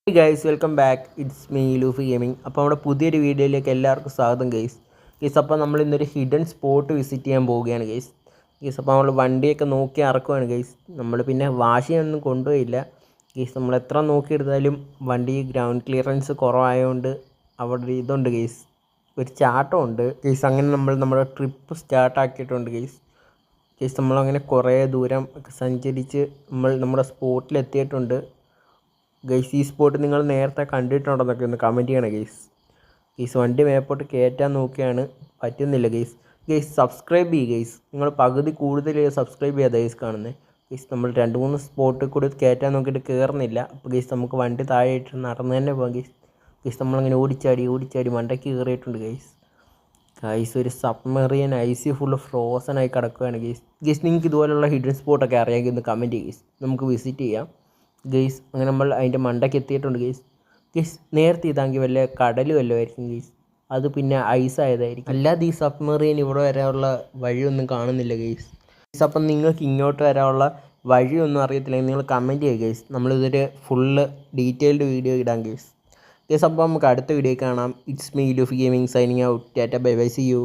Hey guys, welcome back. It's me Luffy gaming. അപ്പോൾ നമ്മുടെ പുതിയൊരു വീഡിയോയിലേക്ക് എല്ലാവർക്കും സ്വാഗതം ഗൈസ്. അപ്പോൾ നമ്മൾ ഇന്നൊരു ഹിഡൻ സ്പോട്ട് വിസിറ്റ് ചെയ്യാൻ പോവുകയാണ് ഗൈസ്. അപ്പോൾ നമ്മൾ വണ്ടിയൊക്കെ നോക്കി ഇറക്കുവാണ് ഗൈസ്. നമ്മൾ പിന്നെ വാശിയൊന്നും കൊണ്ടുപോയില്ല ഗൈസ്. നമ്മൾ എത്ര നോക്കിയെടുത്താലും വണ്ടി ഗ്രൗണ്ട് ക്ലിയറൻസ് കുറവായതുകൊണ്ട് അവിടെ ഇതുണ്ട് ഗൈസ്, ഒരു ചാട്ടമുണ്ട് ഗൈസ്. അങ്ങനെ നമ്മൾ നമ്മുടെ ട്രിപ്പ് സ്റ്റാർട്ടാക്കിയിട്ടുണ്ട് ഗൈസ്. നമ്മളങ്ങനെ കുറേ ദൂരം സഞ്ചരിച്ച് നമ്മൾ നമ്മുടെ സ്പോട്ടിലെത്തിയിട്ടുണ്ട് ഗൈസ്. ഈ സ്പോട്ട് നിങ്ങൾ നേരത്തെ കണ്ടിട്ടുണ്ടെന്നൊക്കെ ഒന്ന് കമൻറ്റ് ചെയ്യണം ഗൈസ്. വണ്ടി മേപ്പോട്ട് കയറ്റാൻ നോക്കിയാണ്, പറ്റുന്നില്ല ഗൈസ്. സബ്സ്ക്രൈബ് ചെയ്യുക ഗൈസ്. നിങ്ങൾ പകുതി കൂടുതൽ സബ്സ്ക്രൈബ് ചെയ്യാതെ ഗൈസ് കാണുന്നത് ഗൈസ്. നമ്മൾ 2-3 സ്പോട്ടിൽ കൂടി കയറ്റാൻ നോക്കിയിട്ട് കയറുന്നില്ല. അപ്പോൾ ഗൈസ് നമുക്ക് വണ്ടി താഴെയിട്ട് നടന്ന് തന്നെ പോകാം ഗൈസ്. നമ്മളങ്ങനെ ഓടിച്ചാടി മണ്ടയ്ക്ക് കയറിയിട്ടുണ്ട് ഗൈസ്. ഒരു സബ്മറീൻ ഐസി ഫുള്ള് ഫ്രോസൺ ആയി കിടക്കുകയാണ് ഗൈസ്. നിങ്ങൾക്ക് ഇതുപോലുള്ള ഹിഡൻ സ്പോട്ടൊക്കെ അറിയാമെങ്കിൽ ഒന്ന് കമൻറ്റ് ചെയ്യുക നമുക്ക് വിസിറ്റ് ചെയ്യാം ഗൈസ്. അങ്ങനെ നമ്മൾ അതിൻ്റെ മണ്ടയ്ക്ക് എത്തിയിട്ടുണ്ട് ഗൈസ്. നേരത്തെ ഇതാണെങ്കിൽ വല്ല കടലും വല്ലതും ആയിരിക്കും ഗൈസ്. അത് പിന്നെ ഐസായതായിരിക്കും. അല്ലാതെ ഈ സബ്മറീൻ ഇവിടെ വരാനുള്ള വഴിയൊന്നും കാണുന്നില്ല ഗൈസ്. അപ്പം നിങ്ങൾക്ക് ഇങ്ങോട്ട് വരാനുള്ള വഴിയൊന്നും അറിയത്തില്ലെങ്കിൽ നിങ്ങൾ കമൻറ്റ് ചെയ്യുക ഗൈസ്. നമ്മളിതൊരു ഫുള്ള് ഡീറ്റെയിൽഡ് വീഡിയോ ഇടാം ഗൈസ്. അപ്പോൾ നമുക്ക് അടുത്ത വീഡിയോ കാണാം. It's me Luffy gaming signing out. Tata bye bye, see U.